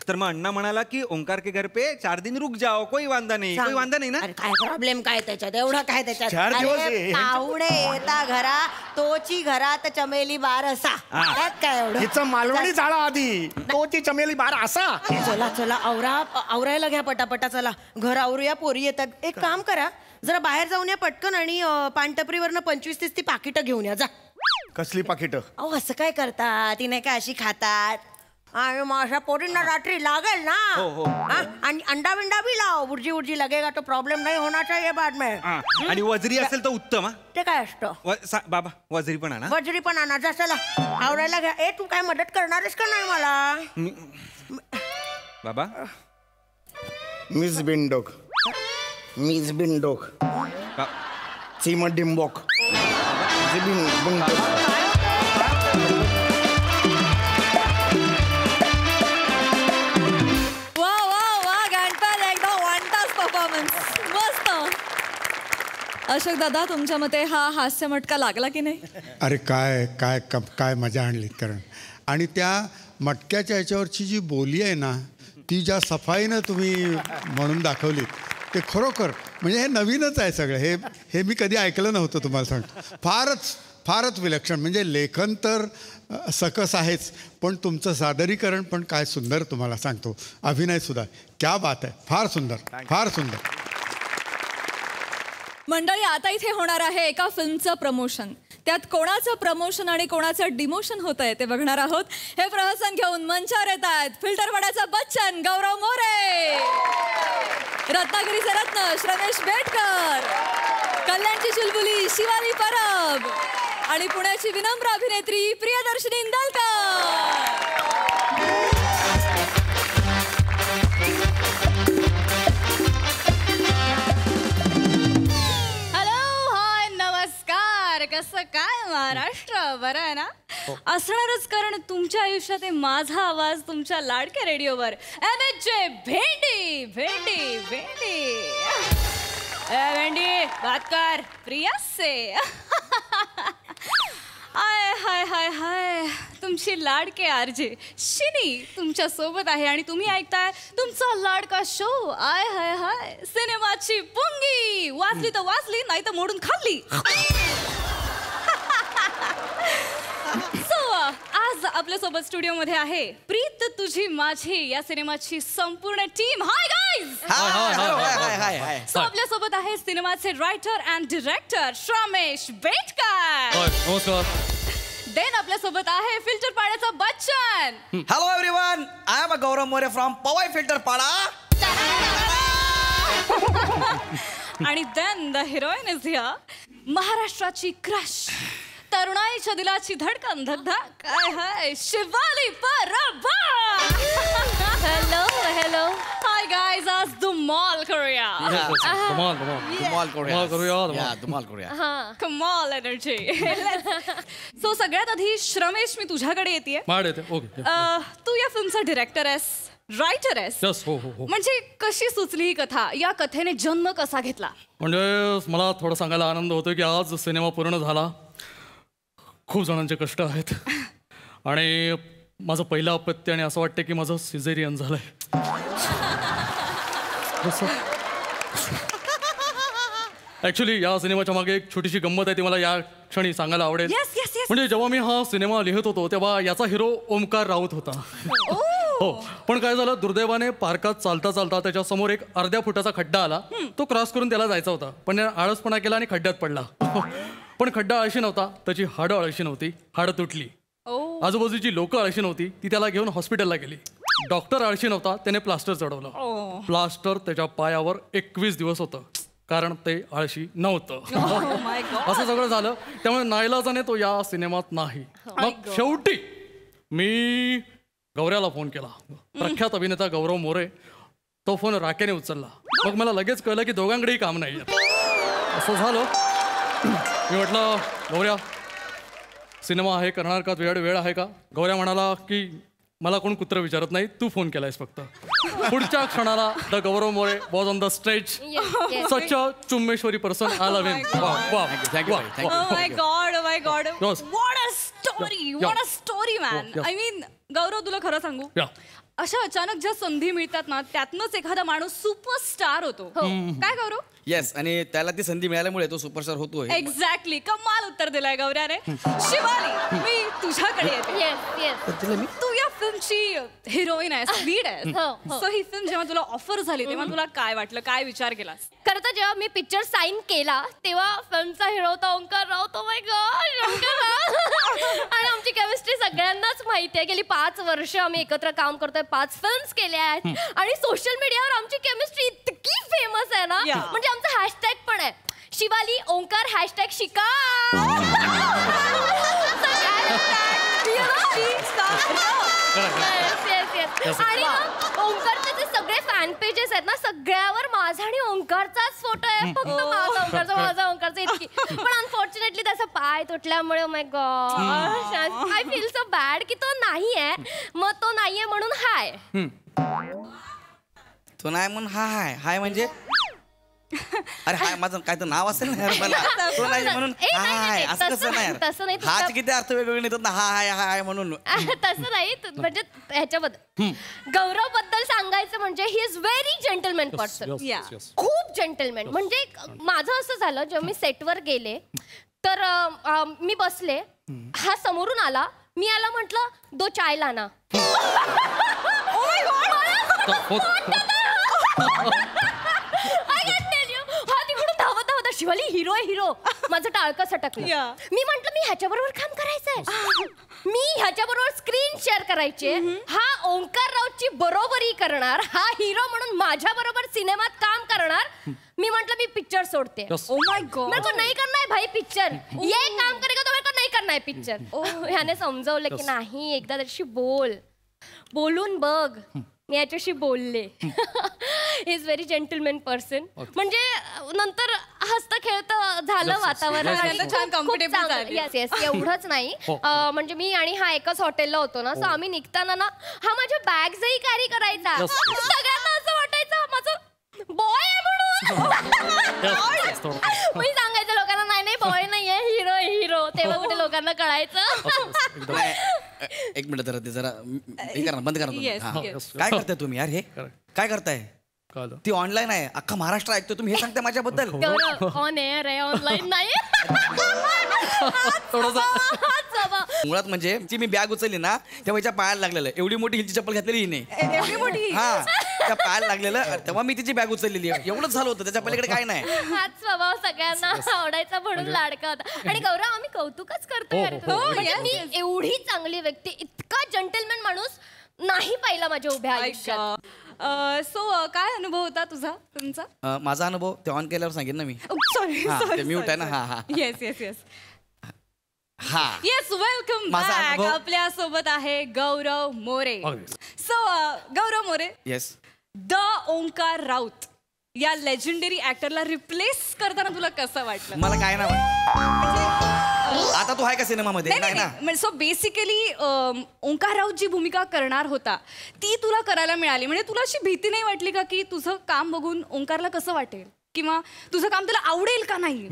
तर मग अण्णा म्हणाला की ओंकार के घर पे 4 दिन रुक जाओ. कोई वांदा नाही ना. काय प्रॉब्लेम काय त्याच्यात? एवढा काय त्याच्यात? 4 दिवस पाहुणे येता घरा तोची घरात चमेली बार असा. काय एवढं? हिचं मालवणी झाला आधी. तोची चमेली बार असा. चला आवरायला घ्या पटापटा. चला घर आवरूया. पोरी येतात. एक काम करा, जरा बाहेर जाऊन या पटकन आणि पानटपरीवरनं 25-30 ती पाकिटं घेऊन या. जा. कसली पाकिटं? अहो असं काय करता? ती नाही का अशी खातात. आणि माझ्या पोरींना रात्री लागेल ना. आणि अंडा बिंडा भी लाव. बुर्जी लगेगा तो प्रॉब्लेम नहीं होना चाहिए बाद में. आणि वजरी असेल तर उत्तम. ते काय असतं? बाबा वजरी पण आणा. वजरी पण आणा. जा चला आवरायला घ्या. ए तू काय मदत करणारेस का नाही मला? बाबा मिस बिंडोक सीमा डिंबोक. अशोक दादा, तुमच्या मते हा हास्य मटका लागला की नाही? अरे काय मजा आणलीत. कारण आणि त्या मटक्याच्या ह्याच्यावरची जी बोली आहे ना, ती ज्या सफाईनं तुम्ही म्हणून दाखवलीत, ते खरोखर म्हणजे हे नवीनच आहे सगळं. हे मी कधी ऐकलं नव्हतं. तुम्हाला सांगतो फारच विलक्षण. म्हणजे लेखन तर सकस आहेच, पण तुमचं सादरीकरण पण काय सुंदर. तुम्हाला सांगतो अभिनय सुद्धा क्या बात आहे. फार सुंदर. मंडळी, आता इथे होणार आहे एका फिल्मचं प्रमोशन. त्यात कोणाचं प्रमोशन आणि कोणाचं डिमोशन होत आहे ते बघणार आहोत. हे प्रहसन घेऊन मंचावर येत आहेत फिल्टरवाड्याचा बच्चन गौरव मोरे, रत्नागिरीचे रत्न श्रमेश बेटकर, कल्याणची चुलबुली शिवाली परब आणि पुण्याची विनम्र अभिनेत्री प्रियदर्शनी इंदालकर. कसं काय महाराष्ट्र, बरं आहे ना? असणारच, कारण तुमच्या आयुष्यात आहे माझा आवाज तुमच्या लाडक्या रेडिओवर. भेंडी भेंडी भेंडी भेंडी बात कर प्रिया से. हाय हाय हाय हाय, तुमची लाडके आरजे शिनी तुमच्या सोबत आहे आणि तुम्ही ऐकताय तुमचा लाडका शो आय हाय हाय सिनेमाची पुंगी. वाचली तर वाचली, नाही तर मोडून खाल्ली. आज आपल्यासोबत स्टुडिओमध्ये आहे प्रीत तुझी माझी या सिनेमाची संपूर्ण टीम. Hi guys. सो आपल्यासोबत आहे सिनेमाचे writer and director Shramesh Betkar. Then आपल्यासोबत आहे फिल्टर पाड्याचा Bachchan. Hello everyone, I am Gaurav More from Powai filter Pada. आणि then the heroine is here, महाराष्ट्राची क्रश, तरुणाईच्या दिलाची धडकन धगधग काय हाय Shivali Parab. Hello hello hi guys, आज धमाल करूया. कमाल एनर्जी. सो सगळ्यात आधी श्रमेश, मी तुझ्याकडे येते. तू या फिल्मचा डिरेक्टर आहेस, रायटर आहेस. म्हणजे कशी सुचली ही कथा, या कथेने जन्म कसा घेतला? म्हणजे मला थोडं सांगायला आनंद होतो की आज सिनेमा पूर्ण झाला. खूप जणांचे कष्ट आहेत आणि माझं पहिलं अपत्य, आणि असं वाटतं की माझं सिझेरियन झालंय. ऍक्च्युली या सिनेमाच्या मागे एक छोटीशी गंमत आहे, ती मला या क्षणी सांगायला आवडेल. म्हणजे जेव्हा मी हा सिनेमा लिहित होतो तेव्हा याचा हिरो ओमकार राऊत होता. हो, पण काय झालं, दुर्दैवाने पार्कात चालता चालता त्याच्या समोर एक अर्ध्या फुटाचा खड्डा आला. तो क्रॉस करून त्याला जायचा होता, पण त्याने आळसपणा केला आणि खड्ड्यात पडला. पण खड्डा अळशी नव्हता, त्याची हाडं अळशी नव्हती, हाडं तुटली. आजूबाजूची लोक अळशी नव्हती, ती त्याला घेऊन हॉस्पिटलला गेली. डॉक्टर अळशी नव्हता, त्याने प्लास्टर चढवलं. प्लास्टर त्याच्या पायावर 21 दिवस होतं, कारण ते आळशी नव्हतं. असं सगळं झालं, त्यामुळे नाईलाजाने तो या सिनेमात नाही. मग शेवटी मी गौऱ्याला फोन केला, प्रख्यात अभिनेता गौरव मोरे. तो फोन राखेने उचलला. मग मला लगेच कळलं की दोघांकडेही काम नाही. असं झालं, मी म्हटलं गौऱ्या सिनेमा आहे, करणार का, वेळ आहे का? गौऱ्या म्हणाला की मला कोण कुत्र विचारत नाही, तू फोन केलायस फक्त. पुढच्या क्षणाला the Gaurav More was on the stage. Such a चुम्मेश्वरी person. I love him. My god what a story man. I mean Gaurav, तुला खरं सांगू, अशा अचानक ज्या संधी मिळतात ना, त्यातनंच एखादा माणूस सुपरस्टार होतो. काय गौरव? येस, आणि त्याला ती संधी मिळाल्यामुळे तो सुपरस्टार होतोय. एक्झॅक्टली, कमाल उत्तर दिलाय गौऱ्याने. शिवाली, मी तुझ्याकडे येते. तू या फिल्मची हिरोईन आहेस, लीड आहेस. सो ही फिल्म जेव्हा तुला ऑफर झाली तेव्हा तुला काय वाटलं, काय विचार केलास? खरं तर जेव्हा मी पिक्चर साईन केला तेव्हा फिल्मचा हिरो होता Omkar Raut. Oh my god. आणि आमची केमिस्ट्री सगळ्यांनाच माहिती आहे. गेली 5 वर्ष आम्ही एकत्र काम करतोय, 5 फिल्म्स केल्या आहेत आणि सोशल मीडियावर आमची केमिस्ट्री इतकी फेमस आहे ना, म्हणजे आमचा हॅशटॅग पण आहे, शिवाली ओंकार #शिका. आणि ओंकारचे जे सगळे फॅन पेजेस आहेत ना, सगळ्यावर माझा आणि ओंकारचाच फोटो आहे. फक्त माझा ओंकारचा इतकी. पण अनफॉर्च्युनेटली त्याचा पाय तुटल्यामुळे my god, I feel so bad की तो नाहीये. मग तो नाहीये म्हणून हाय. तो नाही म्हणून हाय म्हणजे अरे हाय माझं काय तर नाव असेल ना मला. तो नाही म्हणून हाय असं कसं नाही? तसं नाही. हाच किती अर्थ वेगवेगळे नेतात ना, हाय म्हणून. तसं नाही, म्हणजे ह्याच्याबद्दल गौरव बद्दल सांगायचं म्हणजे he is very gentleman person. खूप जेंटलमॅन. म्हणजे माझं असं झालं, जेव्हा मी सेटवर गेले तर मी बसले, हा समोरून आला, मी याला म्हटलं 2 चाय लाना. शिवाली हिरो आहे हिरो. माझं टाळकं सटकलं. मी म्हंटल मी ह्याच्याबरोबर काम करायचंय, मी ह्याच्याबरोबर स्क्रीन शेअर करायचे, हा ओंकार राऊतची बरोबरी करणार, हा हिरो म्हणून माझ्या बरोबर सिनेमात काम करणार. मी म्हंटल मी पिक्चर सोडते. ओ माय गॉड, मेरे को नहीं करना है भाई पिक्चर, ये काम करेगा तो मेरे को नहीं करना है पिक्चर. ह्याने समजवलं की नाही, एकदा त्याच्याशी बोलून बघ. मी याच्याशी बोलले. He is very gentleman person. म्हणजे नंतर हसत खेळत झालं वातावरण, छान कम्फर्टेबल. येस येस, एवढंच नाही, म्हणजे मी आणि हा एकाच हॉटेलला होतो ना, सो आम्ही निघताना ना हा माझ्या बॅग्सही कॅरी करायचा. सगळ्यांना असं वाटायचं हा माझं बॉय आहे म्हणून. मी सांगायचं लोकांना नाही नाही बॉय नाहीये, हिरो हिरो. तेव्हा कुठे लोकांना कळायचं. एक मिनिट जरा ते जरा हे करा, बंद करा. काय करताय तुम्ही यार? हे काय करताय? ती ऑनलाईन आहे, अख्खा महाराष्ट्र ऐकतो. तुम्ही हे सांगताय माझ्याबद्दल? ऑन एअर आहे, ऑनलाईन नाही. मुळात म्हणजे ती मी बॅग उचलली ना तेव्हा हिच्या पायाला लागलेलं. एवढी मोठी हिलची चप्पल घातलेली हिने, हा त्या पायाला लागलेलं, तेव्हा मी तिची बॅग उचललेली. एवढंच झालं होतं, त्याच्या पलीकडे काय नाही. हाच स्वभाव सगळ्यांना आवडायचा म्हणून लाडका होता. आणि गौरव आम्ही कौतुकच करतो. म्हणजे मी एवढी चांगली व्यक्ती, इतका जेंटलमॅन माणूस नाही पाहिला माझ्या उभ्या आयुष्यात. सो काय अनुभव होता तुमचा? माझा अनुभव ते ऑन केल्यावर सांगेन ना मी. सॉरी, म्यूट आहे ना. हा येस येस येस हा येस. Welcome back. आपल्या सोबत आहे Gaurav More. So Gaurav More, yes, the Omkar Raut या लेजेंडरी ऍक्टरला रिप्लेस करताना तुला कसं वाटलं? मला काय नाही वाटलं. आता तो आहे का सिनेमामध्ये? नाही ना. सो बेसिकली ओंकार राऊत जी भूमिका करणार होता ती तुला करायला मिळाली, म्हणजे तुला अशी भीती नाही वाटली का की तुझं काम बघून ओंकारला कसं वाटेल, किंवा तुझं काम तुला आवडेल का नाही,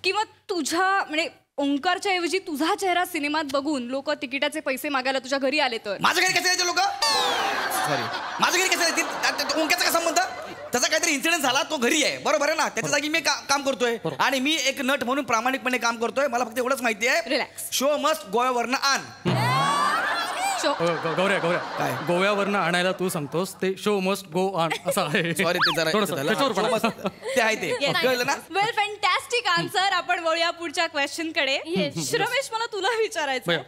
किंवा तुझ्या म्हणजे ओंकारच्या ऐवजी तुझा चेहरा सिनेमात बघून लोक तिकिटाचे पैसे मागायला तुझ्या घरी आले तर? माझ्या घरी कसे यायचे लोक? सॉरी, माझ्या घरी कसे येतील? ओंक्याचा काय संबंध? त्याचा काहीतरी इन्सिडेंट झाला, तो घरी आहे, बरोबर आहे ना? त्याच्या जागी मी काम करतोय आणि मी एक नट म्हणून प्रामाणिकपणे काम करतोय. मला फक्त एवढंच माहिती आहे, रिलॅक्स, शो मस्ट गोव्यावरनं आण. गोव्यावरनं आणायला तू सांगतोस, ते शो मस्ट गो ऑन असं आहे. सॉरी, ते जरा ते आहे ते कळलं ना. वेल, फॅन्टॅस्टिक आन्सर. आपण वळूया पुढच्या क्वेश्चन कडे. रमेश, मला तुला विचारायचं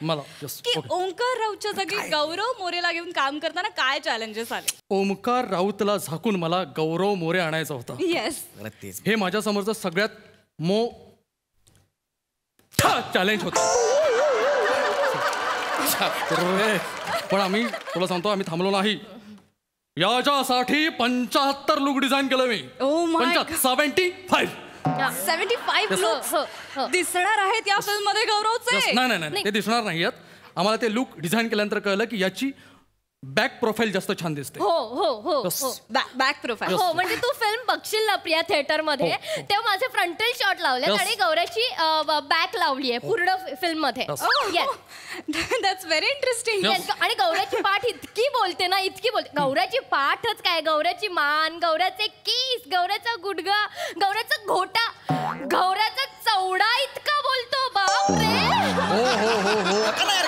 की ओंकार राऊतच्या जागी गौरव मोरेला घेऊन काम करताना काय चॅलेंजेस आले? ओंकार राऊतला झाकून मला गौरव मोरे आणायचा होता. येस, हे माझ्या समोरचं सगळ्यात चॅलेंज होतं. पण आम्ही तुला सांगतो, आम्ही थांबलो नाही. याच्यासाठी 75 लुक डिझाईन केलं मी. 75 लुक्स दिसणार आहेत या फिल्म मध्ये गौरवचे? नाही, ते दिसणार नाहीयेत. आम्हाला ते लुक डिझाईन केल्यानंतर कळलं की याची बॅक प्रोफाईल जास्त छान दिसते. हो, बॅक प्रोफाईल. हो, म्हणजे तू फिल्म बघशील ना प्रिया थिएटर मध्ये, तेव्हा माझे फ्रंटल शॉट लावले आणि गौराची बॅक लावली आहे पूर्ण फिल्म मध्ये. That's very interesting. आणि गौराची पाठ इतकी बोलते ना, इतकी बोलते. गौराची पाठच काय, गौराची मान, गौराचे केस, गौराचा गुडगा, गौराचा घोटा, गौराचा चौडा इतका बोलतो. बापरे. हो,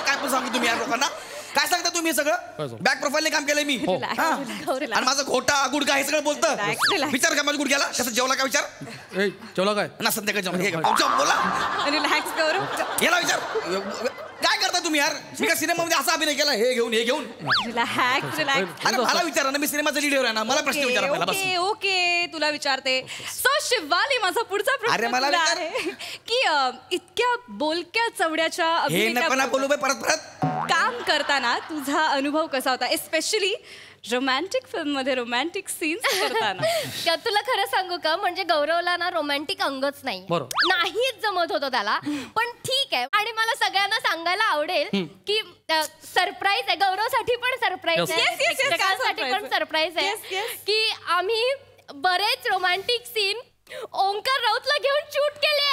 काय पण सांगू तुम्ही या लोकांना? काय सांगता तुम्ही? सगळं बॅक प्रोफाईलने काम केलंय मी. आणि माझा घोटा गुडगा हे सगळं बोलतं. विचार का माझ्या गुडघ्याला कसं जेवला का? विचार जेवला काय ना संध्याकाळी बोला. रिलॅक्स गौरव, याला विचार. काय करता तुम्ही यार? मी का सिनेमामध्ये असा अभिनय केला? हे घेऊन रिलॅक्स. अरे मला विचारा ना, मी सिनेमाचा लीडर आहे ना, मला प्रश्न विचारा. ओके, तुला विचारते. सो शिवाली, माझा पुढचा प्रश्न तुला आहे की इतक्या बोलक्या चवड्याच्या परत काम करताना तुझा अनुभव कसा होता, एस्पेशली रोमॅन्टिक फिल्म मध्ये रोमॅन्टिक सीन्स करताना? तुला खरं सांगू का, म्हणजे गौरवला ना रोमॅन्टिक अंगच नाहीच जमत होतं त्याला. पण ठीक आहे, आणि मला सगळ्यांना सांगायला आवडेल की सरप्राईज आहे, गौरवसाठी पण सरप्राईज आहे, प्रेक्षकांसाठी पण सरप्राईज आहे की आम्ही बरेच रोमॅन्टिक सीन ओंकार राऊतला घेऊन शूट केले.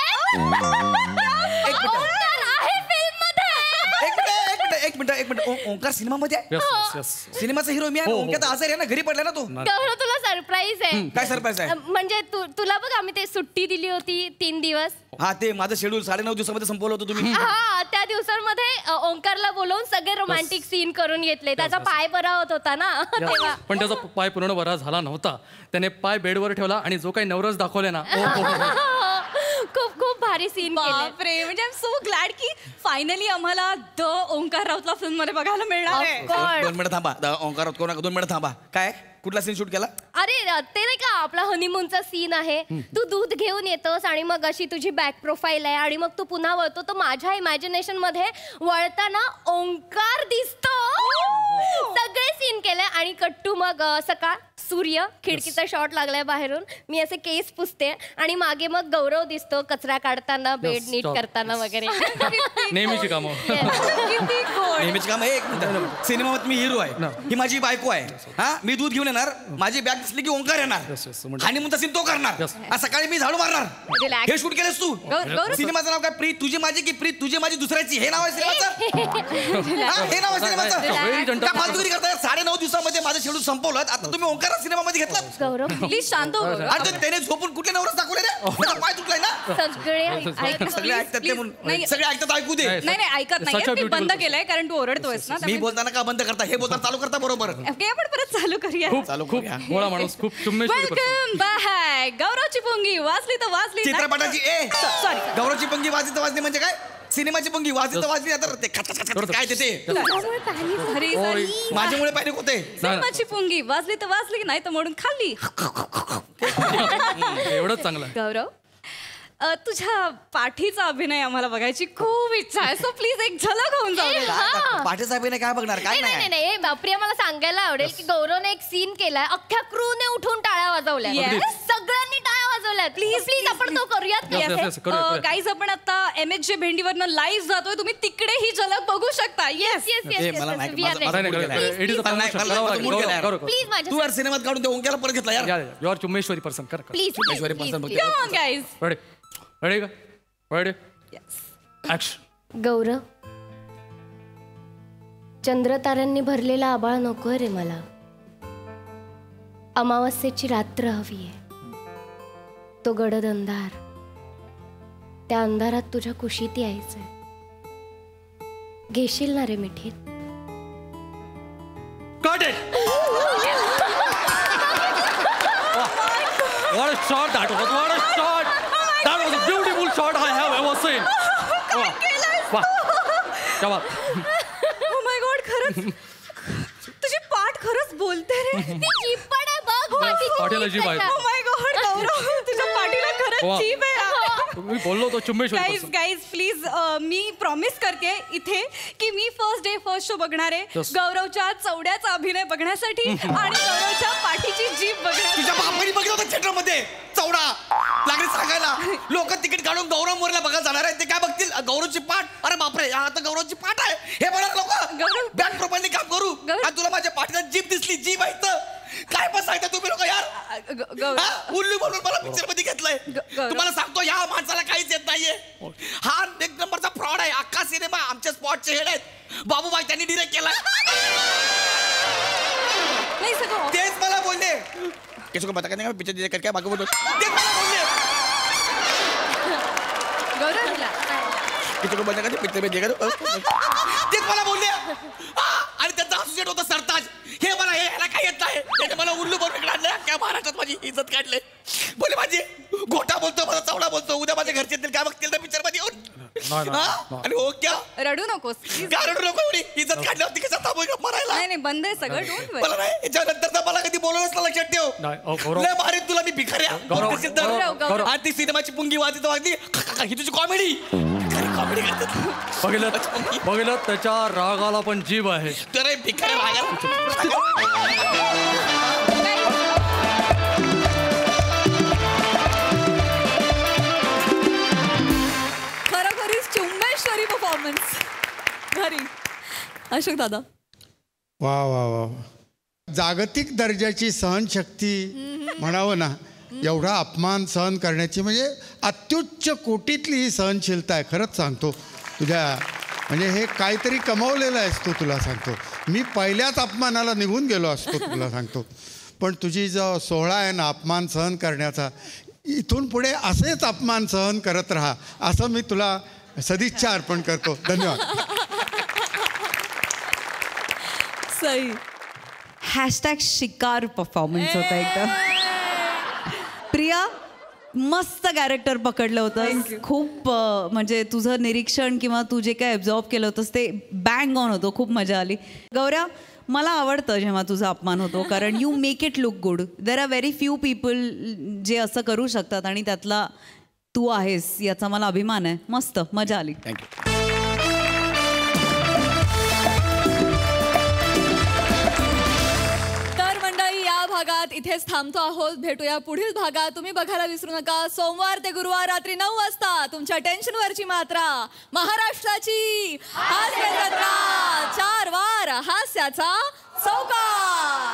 एक मिनिट, ओंकार सिनेमामध्ये आहे? सिनेमाचा हिरो मी आहे. ओंकार तर आजारी आहे ना, घरी पडला ना तो. तुला सरप्राईज आहे. काय सरप्राईज आहे? म्हणजे तुला बघ, आम्ही ते सुट्टी दिली होती 3 दिवस. हा, ते माझं शेड्यूल 9.5 दिवसामध्ये संपवलं होतं तुम्ही. हा, त्या दिवसांमध्ये ओंकारला बोलवून सगळे रोमॅन्टिक सीन करून घेतले. त्याचा पाय बरा होत होता ना तेव्हा. पण त्याचा पाय पूर्ण बरा झाला नव्हता. त्याने पाय बेडवर ठेवला आणि जो काही नवरस दाखवले ना, खूप खूप भारी सीन बापरे म्हणजे आय एम सो ग्लॅड की फायनली आम्हाला द ओंकार राऊतला फिल्म मध्ये बघायला मिळणार आहे. 2 मिनिटं थांबा ओंकार कोण 2 मिनिटं थांबा. काय कुठला सीन शूट केला? अरे ते नाही का आपला हनीमूनचा सीन आहे. तू दूध घेऊन येतोस आणि मग अशी तुझी बॅक प्रोफाईल आहे आणि मग तू पुन्हा वळतो तर माझ्या इमॅजिनेशन मध्ये वळताना ओंकार दिसतो. सगळे सीन केले आणि कट्टू मग सकाळ सूर्य खिडकीचा शॉट लागलाय बाहेरून मी असे केस पुसते आणि मागे मग गौरव दिसतो कचरा काढताना बेड नीट करताना वगैरे. नेहमीची कामं. नेहमीची काम. एक मिनिट सिनेमात मी हिरो आहे ही माझी बायको आहे. हा मी दूध घेऊन येणार माझी बॅग दिसली की ओंकार येणार आणि मग सीन तो करणार. आज सकाळी मी झाडू मारणार. हे शूट केलंस तू. सिनेमाचं नाव काय? प्रीत तुझी माझी की प्रीत तुझी माझी दुसऱ्याची हे नाव आहे सिनेमाचं. हे नाव आहे सिनेमाचं. काय फालतुगिरी करताय? 9.5 दिवसामध्ये माझं शेड्यूल संपवलं आता तुम्ही ओंकार सिनेमामध्ये घेतला. गौरव प्लीज शांत हो. अरे त्याने झोपून कुठल्या नवरच दाखवले रे? त्याचा पाय तुटलाय ना. सगळे ऐकतात ते म्हणून सगळे ऐकतात ऐकू दे. नाही ऐकत नाही मी बंद केलंय कारण तू ओरडतोयस ना. मी बोलताना का बंद करता? हे बोलताना चालू करता बरोबर. ओके आपण परत चालू करूया. खूप भोळा माणूस खूप चुम्मेश्वरी. Welcome back. गौरवची पुंगी वाजली तर वाजली. चित्रपटाची सॉरी गौरवची पंगी वाजली तर वाजली म्हणजे काय? सिनेमाची पंगी वाजली तर वाजली आता ते काय ते माझ्यामुळे पॅनिक होते. सिनेमाची पुंगी वाजली तर वाजली नाही तर म्हणून खाल्ली. एवढंच चांगलं. गौरव तुझ्या पाठीचा अभिनय आम्हाला बघायची खूप इच्छा आहे. सो प्लीज एक झलक होऊन जाऊ. पाठीचा अभिनय काय बघणार? काय नाही नाही बापरे मला सांगायला आवडेल की गौरवने एक सीन केलाय अख्ख्या क्रूने उठून टाळ्या वाजवल्या. सगळ्यांनी टाळ्या वाजवल्या. प्लीज प्लीज आपण तो करूयात. गाईज आपण आता MHJ भेंडीवरनं लाईव्ह जातोय तुम्ही तिकडे ही झलक बघू शकता. येस प्लीज तू यार सिनेमात काढून ते ओंक्याला परत घेतला यार. यू आर चुम्मेश्वरी पर्सन. कर प्लीज चुम्मेश्वरी पर्सन. गाईज रेडी का? Ready action. गौरव चंद्रताऱ्यांनी भरलेला आभाळ नकोय रे मला. अमावस्येची रात्र हवी आहे. तो गडद अंधार त्या अंधारात तुझ्या कुशीत यायचंय. घेशील ना रे मिठीत? Got it! What a shot that was! What a shot! That was a beautiful shot I have ever seen. वाह! क्या बात! Oh my God, खरंच तुझी पाठ खरंच बोलते रे. ती जीभ पण आहे बघ. पाठीला जीभ आहे. Oh my God, गौरव तुझ्या पाठीला खरंच जीभ आहे. मी बोललो तो चुम्मेश्वरी. गाईज प्लीज मी प्रॉमिस करते इथे की मी फर्स्ट डे फर्स्ट शो बघणार आहे गौरवच्या चौड्याचा अभिनय बघण्यासाठी आणि गौरवच्या पाठीची जीभ बघण्यासाठी. तुझ्या बापाने बघितलं होतं थिएटरमध्ये चौडा लागले सांगायला. लोक तिकीट काढून गौरव मोरला बघायला जाणार आहेत. ते काय बघतील? गौरवची पाठ. अरे बापरे आता गौरवची पाठ आहे हे बघणार लोक. बॅक प्रोफाईलने काम करू. तुला माझ्या पाठीला जीभ दिसली. जीभ आहे काय पण सांगता तुम्ही लोक यार. उल्लू म्हणून मला पिक्चर मध्ये घेतलंय. तुम्हाला सांगतो या माणसाला काहीच येत नाहीये. हा एक नंबरचा फ्रॉड आहे. अख्खा सिनेमा आमच्या स्पॉटचे हेड आहेत बाबूबाई त्यांनी डिरेक्ट केला. तेच मला बोलले कैसे को बता के पिक्चर डिरेक्ट करके बाकी बोलो. तेच मला बोलले किती को बता के पिक्चर में देखा. तेच मला बोलले आणि त्यांचा असोसिएट होता सरताज. हे मला हे ह्याला काय येत नाही. त्याने मला उल्लू बनवून काढलं. काय महाराष्ट्रात माझी इज्जत काढले. बोले माझी गोटा बोलतो माझा चवडा बोलतो. उद्या माझ्या घरचे येतील काय बघतील ना पिक्चर मध्ये येऊन. आणि हो क्या रडू नकोस. काय रडू नको. एवढी इज्जत काढली होती कसा थांबू मरायला. नाही बंद आहे सगळं. डोंट वरी. मला नाही याच्यानंतर मला कधी बोलवलंच ना लक्षात ठेव. लय भारी तुला मी भिकाऱ्या. आणि ती सिनेमाची पुंगी वाजली वाजली ही तुझी कॉमेडी. कॉमेडी करतात बघितलं त्याच्या रागाला पण जीव आहे. तर भिकाऱ्या रागाला खरोखरीच चुम्मेश्वरी परफॉर्मन्स. घरी अशोक दादा. वा वा वा. जागतिक दर्जाची सहनशक्ती म्हणावं ना. एवढा अपमान सहन करण्याची म्हणजे अत्युच्च कोटीतली ही सहनशीलता आहे. खरंच सांगतो तुझ्या म्हणजे हे काहीतरी कमावलेलं आहेस तू. तुला सांगतो मी पहिल्याच अपमानाला निघून गेलो असतो तुला सांगतो. पण तुझी जो सोहळा आहे ना अपमान सहन करण्याचा इथून पुढे असेच अपमान सहन करत राहा असं मी तुला सदिच्छा अर्पण करतो. धन्यवाद. सई # शिकार परफॉर्मन्स होता एकदम. प्रिया मस्त कॅरेक्टर पकडलं होतं. खूप म्हणजे तुझं निरीक्षण किंवा तू जे काय ॲब्झॉर्ब केलं होतंस ते बँग ऑन होतं. खूप मजा आली. गौऱ्या, मला आवडतं जेव्हा तुझा अपमान होतो, कारण you make it look good. There are very few people जे असं करू शकतात आणि त्यातला तू आहेस, याचा मला अभिमान आहे. मस्त मजा आली. थँक्यू. भागात इथेच थांबतो आहोत. भेटूया पुढील भागात. तुम्ही बघायला विसरू नका, सोमवार ते गुरुवार रात्री 9 वाजता तुमच्या टेन्शनवरची मात्रा, महाराष्ट्राची हास्य जत्रा, 4 वार हास्याचा चौकार.